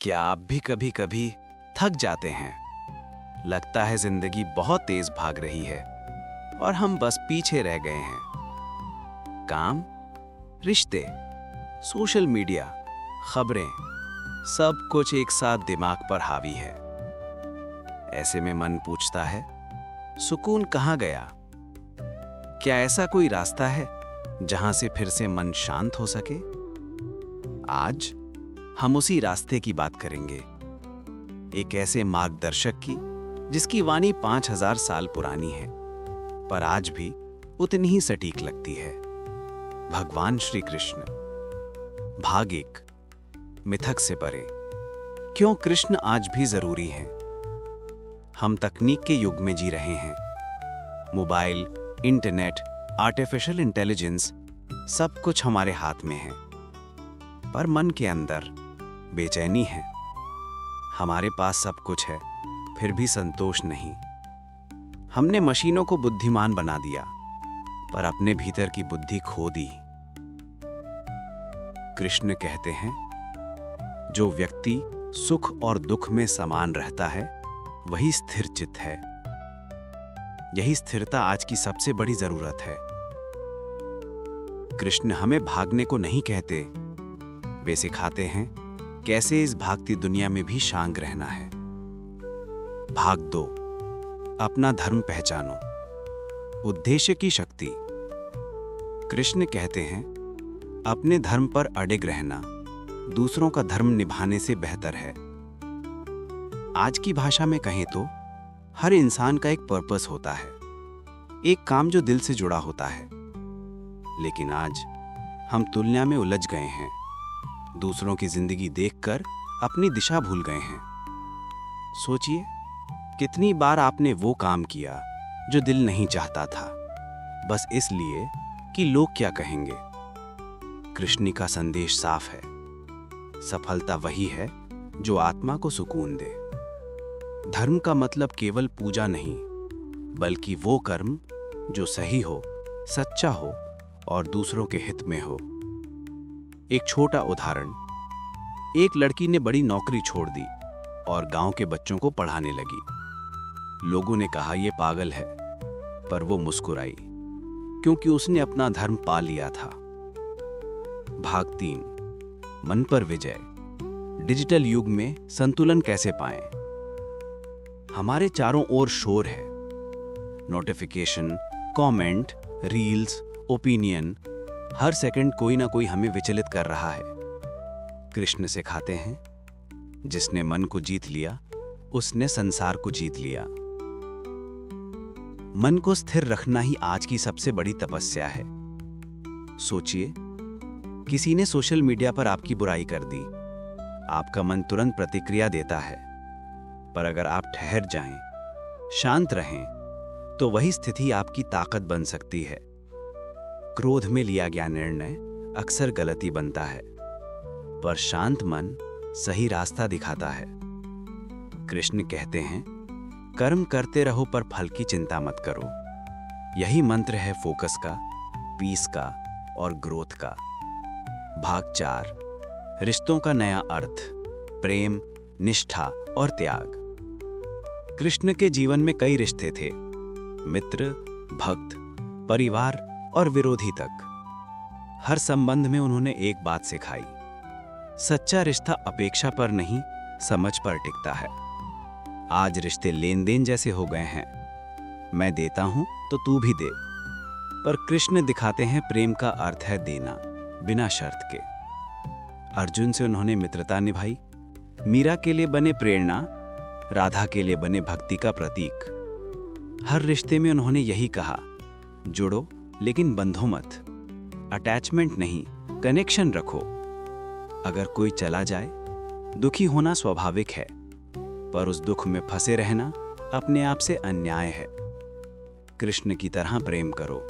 क्या आप भी कभी कभी थक जाते हैं? लगता है जिंदगी बहुत तेज भाग रही है और हम बस पीछे रह गए हैं। काम, रिश्ते, सोशल मीडिया, खबरें, सब कुछ एक साथ दिमाग पर हावी है। ऐसे में मन पूछता है, सुकून कहाँ गया? क्या ऐसा कोई रास्ता है जहां से फिर से मन शांत हो सके? आज हम उसी रास्ते की बात करेंगे, एक ऐसे मार्गदर्शक की जिसकी वाणी 5000 साल पुरानी है पर आज भी उतनी ही सटीक लगती है। भगवान श्री कृष्ण। भाग 1, मिथक से परे। क्यों कृष्ण आज भी जरूरी हैं? हम तकनीक के युग में जी रहे हैं। मोबाइल, इंटरनेट, आर्टिफिशियल इंटेलिजेंस, सब कुछ हमारे हाथ में है, पर मन के अंदर बेचैनी है। हमारे पास सब कुछ है, फिर भी संतोष नहीं। हमने मशीनों को बुद्धिमान बना दिया, पर अपने भीतर की बुद्धि खो दी। कृष्ण कहते हैं, जो व्यक्ति सुख और दुख में समान रहता है, वही स्थिर चित्त है। यही स्थिरता आज की सबसे बड़ी जरूरत है। कृष्ण हमें भागने को नहीं कहते, वे सिखाते हैं कैसे इस भागती दुनिया में भी शांत रहना है। भाग 2, अपना धर्म पहचानो। उद्देश्य की शक्ति। कृष्ण कहते हैं, अपने धर्म पर अडिग रहना दूसरों का धर्म निभाने से बेहतर है। आज की भाषा में कहें तो हर इंसान का एक पर्पस होता है, एक काम जो दिल से जुड़ा होता है। लेकिन आज हम तुलना में उलझ गए हैं, दूसरों की जिंदगी देखकर अपनी दिशा भूल गए हैं। सोचिए, कितनी बार आपने वो काम किया जो दिल नहीं चाहता था, बस इसलिए कि लोग क्या कहेंगे। कृष्ण का संदेश साफ है, सफलता वही है जो आत्मा को सुकून दे। धर्म का मतलब केवल पूजा नहीं, बल्कि वो कर्म जो सही हो, सच्चा हो और दूसरों के हित में हो। एक छोटा उदाहरण, एक लड़की ने बड़ी नौकरी छोड़ दी और गांव के बच्चों को पढ़ाने लगी। लोगों ने कहा यह पागल है, पर वो मुस्कुराई क्योंकि उसने अपना धर्म पा लिया था। भाग 3, मन पर विजय। डिजिटल युग में संतुलन कैसे पाएं? हमारे चारों ओर शोर है, नोटिफिकेशन, कमेंट, रील्स, ओपिनियन। हर सेकंड कोई ना कोई हमें विचलित कर रहा है। कृष्ण सिखाते हैं, जिसने मन को जीत लिया उसने संसार को जीत लिया। मन को स्थिर रखना ही आज की सबसे बड़ी तपस्या है। सोचिए, किसी ने सोशल मीडिया पर आपकी बुराई कर दी, आपका मन तुरंत प्रतिक्रिया देता है। पर अगर आप ठहर जाएं, शांत रहें, तो वही स्थिति आपकी ताकत बन सकती है। क्रोध में लिया गया निर्णय अक्सर गलती बनता है, पर शांत मन सही रास्ता दिखाता है। कृष्ण कहते हैं, कर्म करते रहो पर फल की चिंता मत करो। यही मंत्र है फोकस का, पीस का और ग्रोथ का। भाग 4, रिश्तों का नया अर्थ। प्रेम, निष्ठा और त्याग। कृष्ण के जीवन में कई रिश्ते थे, मित्र, भक्त, परिवार और विरोधी तक। हर संबंध में उन्होंने एक बात सिखाई, सच्चा रिश्ता अपेक्षा पर नहीं, समझ पर टिकता है। आज रिश्ते लेन देन जैसे हो गए हैं, मैं देता हूं तो तू भी दे। पर कृष्ण दिखाते हैं, प्रेम का अर्थ है देना, बिना शर्त के। अर्जुन से उन्होंने मित्रता निभाई, मीरा के लिए बने प्रेरणा, राधा के लिए बने भक्ति का प्रतीक। हर रिश्ते में उन्होंने यही कहा, जुड़ो लेकिन बंधो मत। अटैचमेंट नहीं, कनेक्शन रखो। अगर कोई चला जाए, दुखी होना स्वाभाविक है, पर उस दुख में फंसे रहना अपने आप से अन्याय है। कृष्ण की तरह प्रेम करो,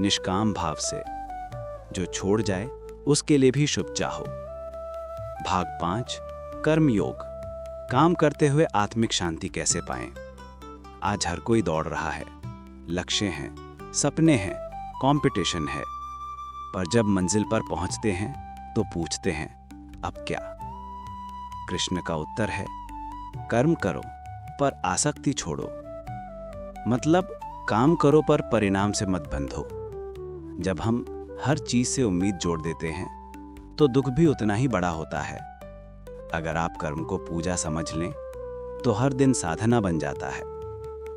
निष्काम भाव से। जो छोड़ जाए उसके लिए भी शुभ चाहो। भाग 5, कर्म योग। काम करते हुए आत्मिक शांति कैसे पाएं? आज हर कोई दौड़ रहा है, लक्ष्य हैं, सपने हैं, कंपटीशन है, पर जब मंजिल पर पहुंचते हैं तो पूछते हैं, अब क्या? कृष्ण का उत्तर है, कर्म करो पर आसक्ति छोड़ो। मतलब काम करो पर परिणाम से मत बंधो। जब हम हर चीज से उम्मीद जोड़ देते हैं तो दुख भी उतना ही बड़ा होता है। अगर आप कर्म को पूजा समझ लें तो हर दिन साधना बन जाता है।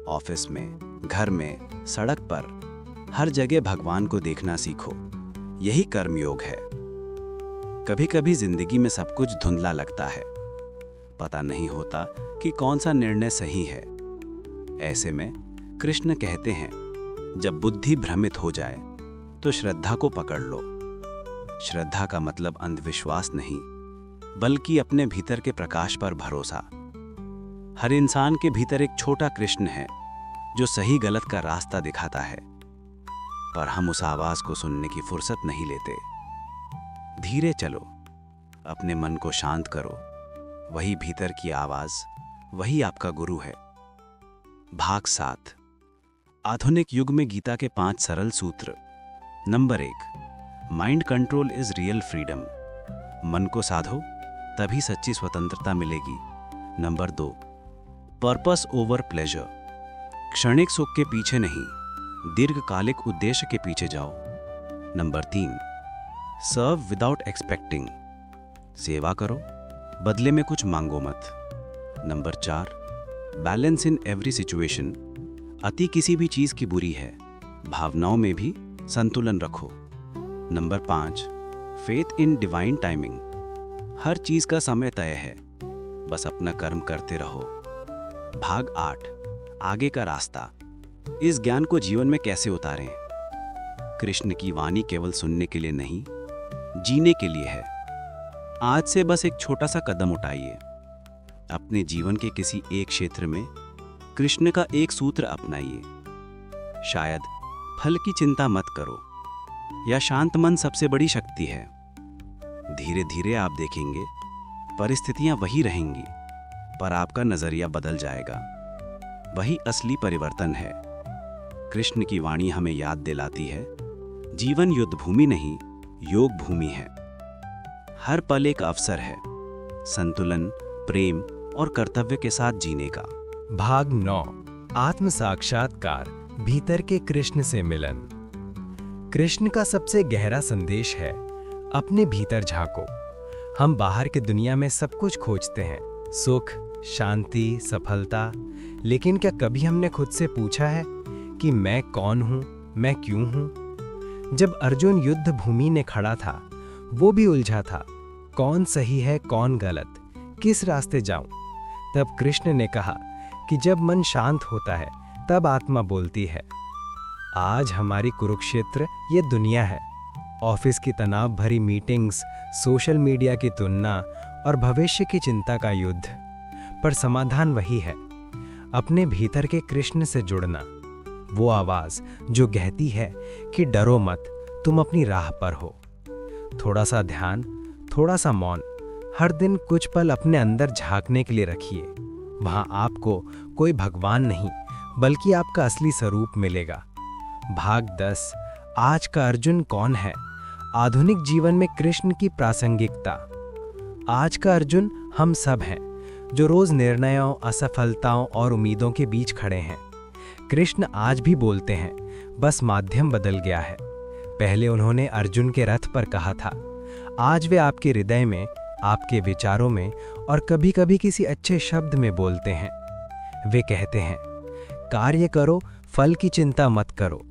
ऑफिस में, घर में, सड़क पर, हर जगह भगवान को देखना सीखो। यही कर्म योग है। कभी कभी जिंदगी में सब कुछ धुंधला लगता है, पता नहीं होता कि कौन सा निर्णय सही है। ऐसे में कृष्ण कहते हैं, जब बुद्धि भ्रमित हो जाए तो श्रद्धा को पकड़ लो। श्रद्धा का मतलब अंधविश्वास नहीं, बल्कि अपने भीतर के प्रकाश पर भरोसा। हर इंसान के भीतर एक छोटा कृष्ण है जो सही गलत का रास्ता दिखाता है, पर हम उस आवाज को सुनने की फुर्सत नहीं लेते। धीरे चलो, अपने मन को शांत करो। वही भीतर की आवाज, वही आपका गुरु है। भाग 7। आधुनिक युग में गीता के 5 सरल सूत्र। Number 1, mind control is real freedom. मन को साधो, तभी सच्ची स्वतंत्रता मिलेगी। Number 2, purpose over pleasure. क्षणिक सुख के पीछे नहीं, दीर्घकालिक उद्देश्य के पीछे जाओ। नंबर 3, सर्व विदाउट एक्सपेक्टिंग। सेवा करो, बदले में कुछ मांगो मत। Number 4, balance in every situation. अति किसी भी चीज की बुरी है, भावनाओं में भी संतुलन रखो। Number 5, faith in divine timing. हर चीज का समय तय है, बस अपना कर्म करते रहो। भाग 8, आगे का रास्ता। इस ज्ञान को जीवन में कैसे उतारें? कृष्ण की वाणी केवल सुनने के लिए नहीं, जीने के लिए है। आज से बस एक छोटा सा कदम उठाइए। अपने जीवन के किसी एक क्षेत्र में कृष्ण का एक सूत्र अपनाइए। शायद फल की चिंता मत करो, या शांत मन सबसे बड़ी शक्ति है। धीरे धीरे आप देखेंगे परिस्थितियां वही रहेंगी, पर आपका नजरिया बदल जाएगा। वही असली परिवर्तन है। कृष्ण की वाणी हमें याद दिलाती है, जीवन युद्ध भूमि नहीं, योग भूमि है। हर पल एक अवसर है, संतुलन, प्रेम और कर्तव्य के साथ जीने का। भाग 9, आत्म साक्षात्कार, भीतर के कृष्ण से मिलन। कृष्ण का सबसे गहरा संदेश है, अपने भीतर झांको। हम बाहर की दुनिया में सब कुछ खोजते हैं, सुख, शांति, सफलता, लेकिन क्या कभी हमने खुद से पूछा है कि मैं कौन हूं, मैं क्यों हूं? जब अर्जुन युद्ध भूमि में खड़ा था, वो भी उलझा था, कौन सही है, कौन गलत, किस रास्ते जाऊं? तब कृष्ण ने कहा कि जब मन शांत होता है तब आत्मा बोलती है। आज हमारी कुरुक्षेत्र ये दुनिया है। ऑफिस की तनाव भरी मीटिंग्स, सोशल मीडिया की तुलना और भविष्य की चिंता का युद्ध, पर समाधान वही है, अपने भीतर के कृष्ण से जुड़ना। वो आवाज जो कहती है कि डरो मत, तुम अपनी राह पर हो। थोड़ा सा ध्यान, थोड़ा सा मौन, हर दिन कुछ पल अपने अंदर झांकने के लिए रखिए। वहां आपको कोई भगवान नहीं, बल्कि आपका असली स्वरूप मिलेगा। भाग 10, आज का अर्जुन कौन है? आधुनिक जीवन में कृष्ण की प्रासंगिकता। आज का अर्जुन हम सब हैं, जो रोज निर्णयों, असफलताओं और उम्मीदों के बीच खड़े हैं। कृष्ण आज भी बोलते हैं, बस माध्यम बदल गया है। पहले उन्होंने अर्जुन के रथ पर कहा था, आज वे आपके हृदय में, आपके विचारों में और कभी-कभी किसी अच्छे शब्द में बोलते हैं। वे कहते हैं, कार्य करो, फल की चिंता मत करो।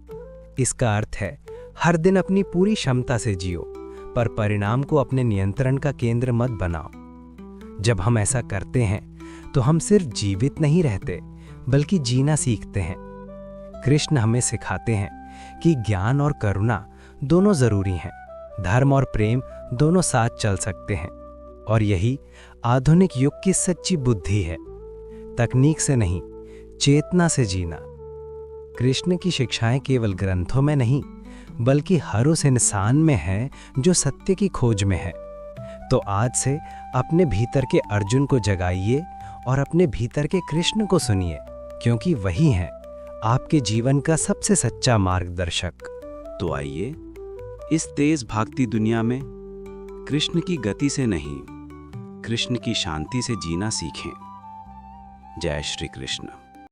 इसका अर्थ है, हर दिन अपनी पूरी क्षमता से जियो, पर परिणाम को अपने नियंत्रण का केंद्र मत बनाओ। जब हम ऐसा करते हैं तो हम सिर्फ जीवित नहीं रहते, बल्कि जीना सीखते हैं। कृष्ण हमें सिखाते हैं कि ज्ञान और करुणा दोनों जरूरी हैं, धर्म और प्रेम दोनों साथ चल सकते हैं, और यही आधुनिक युग की सच्ची बुद्धि है। तकनीक से नहीं, चेतना से जीना। कृष्ण की शिक्षाएं केवल ग्रंथों में नहीं, बल्कि हर उस इंसान में है जो सत्य की खोज में है। तो आज से अपने भीतर के अर्जुन को जगाइए और अपने भीतर के कृष्ण को सुनिए, क्योंकि वही है आपके जीवन का सबसे सच्चा मार्गदर्शक। तो आइए, इस तेज भागती दुनिया में कृष्ण की गति से नहीं, कृष्ण की शांति से जीना सीखें। जय श्री कृष्ण।